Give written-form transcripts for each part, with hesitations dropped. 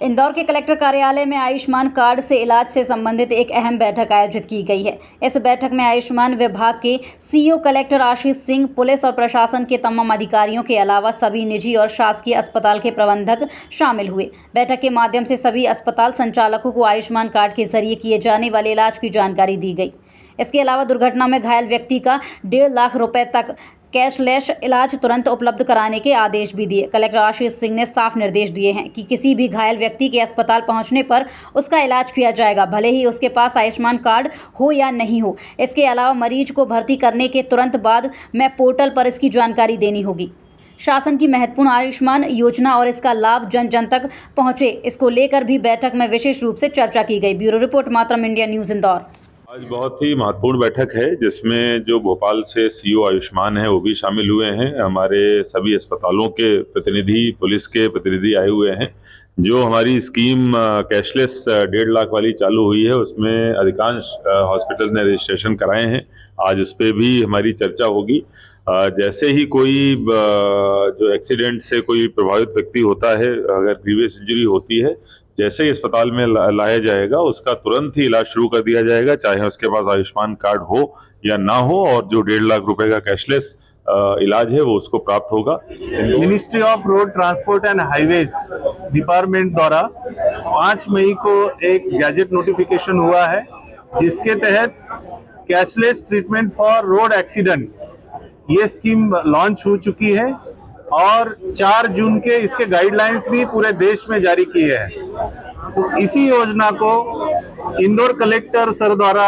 इंदौर के कलेक्टर कार्यालय में आयुष्मान कार्ड से इलाज से संबंधित एक अहम बैठक आयोजित की गई है। इस बैठक में आयुष्मान विभाग के CEO collector Ashish Singh, police और प्रशासन के तमाम अधिकारियों के अलावा सभी निजी और शासकीय अस्पताल के प्रबंधक शामिल हुए। बैठक के माध्यम से सभी अस्पताल संचालकों को आयुष्मान कार्ड के जरिए किए जाने वाले इलाज की जानकारी दी गई। इसके अलावा दुर्घटना में घायल व्यक्ति का 1.5 लाख रुपए तक कैशलेस इलाज तुरंत उपलब्ध कराने के आदेश भी दिए। कलेक्टर आशीष सिंह ने साफ निर्देश दिए हैं कि किसी भी घायल व्यक्ति के अस्पताल पहुंचने पर उसका इलाज किया जाएगा, भले ही उसके पास आयुष्मान कार्ड हो या नहीं हो। इसके अलावा मरीज को भर्ती करने के तुरंत बाद में पोर्टल पर इसकी जानकारी देनी होगी। शासन की महत्वपूर्ण आयुष्मान योजना और इसका लाभ जन जन तक पहुँचे, इसको लेकर भी बैठक में विशेष रूप से चर्चा की गई। ब्यूरो रिपोर्ट, मातरम इंडिया न्यूज़, इंदौर। आज बहुत ही महत्वपूर्ण बैठक है जिसमें जो भोपाल से सीईओ आयुष्मान है वो भी शामिल हुए हैं। हमारे सभी अस्पतालों के प्रतिनिधि, पुलिस के प्रतिनिधि आए हुए हैं। जो हमारी स्कीम कैशलेस 1.5 लाख वाली चालू हुई है उसमें अधिकांश हॉस्पिटल ने रजिस्ट्रेशन कराए हैं। आज उस पर भी हमारी चर्चा होगी। जैसे ही कोई जो एक्सीडेंट से कोई प्रभावित व्यक्ति होता है, अगर प्रीवियस इंजरी होती है, जैसे ही अस्पताल में लाया जाएगा उसका तुरंत ही इलाज शुरू कर दिया जाएगा, चाहे उसके पास आयुष्मान कार्ड हो या ना हो। और जो 1.5 लाख रुपए का कैशलेस इलाज है वो उसको प्राप्त होगा। Ministry of road transport and highways department द्वारा 5 मई को एक गैजेट नोटिफिकेशन हुआ है जिसके तहत cashless treatment for road accident ये स्कीम लॉन्च हो चुकी है और 4 जून के इसके गाइडलाइंस भी पूरे देश में जारी किए हैं। तो इसी योजना को इंदौर कलेक्टर सर द्वारा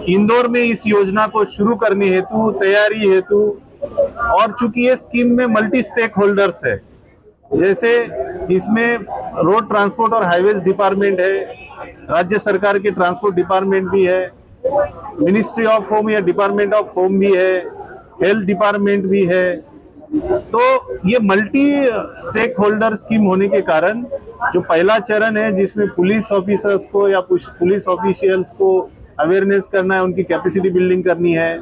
इंदौर में इस योजना को शुरू करने हेतु, तैयारी हेतु, और चूंकि ये स्कीम में मल्टी स्टेक होल्डर्स है, जैसे इसमें रोड ट्रांसपोर्ट और हाईवेज डिपार्टमेंट है, राज्य सरकार के ट्रांसपोर्ट डिपार्टमेंट भी है, मिनिस्ट्री ऑफ होम या डिपार्टमेंट ऑफ होम भी है, हेल्थ डिपार्टमेंट भी है। तो ये मल्टी स्टेक होल्डर स्कीम होने के कारण जो पहला चरण है जिसमें पुलिस ऑफिसर्स को या पुलिस ऑफिशियल्स को अवेयरनेस करना है, उनकी कैपेसिटी बिल्डिंग करनी है।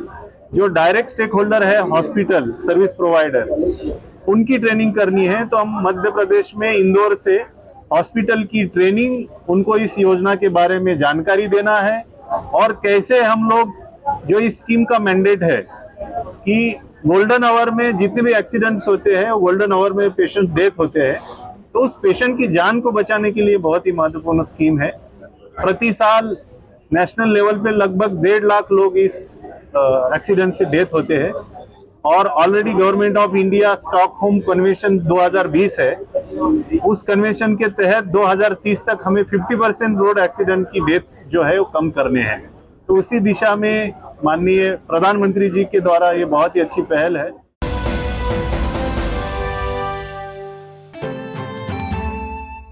जो डायरेक्ट स्टेक होल्डर है, हॉस्पिटल सर्विस प्रोवाइडर, उनकी ट्रेनिंग करनी है। तो हम मध्य प्रदेश में इंदौर से हॉस्पिटल की ट्रेनिंग, उनको इस योजना के बारे में जानकारी देना है और कैसे हम लोग, जो इस स्कीम का मैंडेट है कि गोल्डन आवर में जितने भी एक्सीडेंट्स होते हैं, गोल्डन आवर में पेशेंट डेथ होते हैं, तो उस पेशेंट की जान को बचाने के लिए बहुत ही महत्वपूर्ण स्कीम है। प्रति साल नेशनल लेवल पे लगभग 1.5 लाख लोग इस एक्सीडेंट से डेथ होते हैं और already government of India Stockholm convention 2020 है, उस कन्वेंशन के तहत 2030 तक हमें 50% रोड एक्सीडेंट की डेथ जो है वो कम करने हैं। तो उसी दिशा में माननीय प्रधानमंत्री जी के द्वारा ये बहुत ही अच्छी पहल है।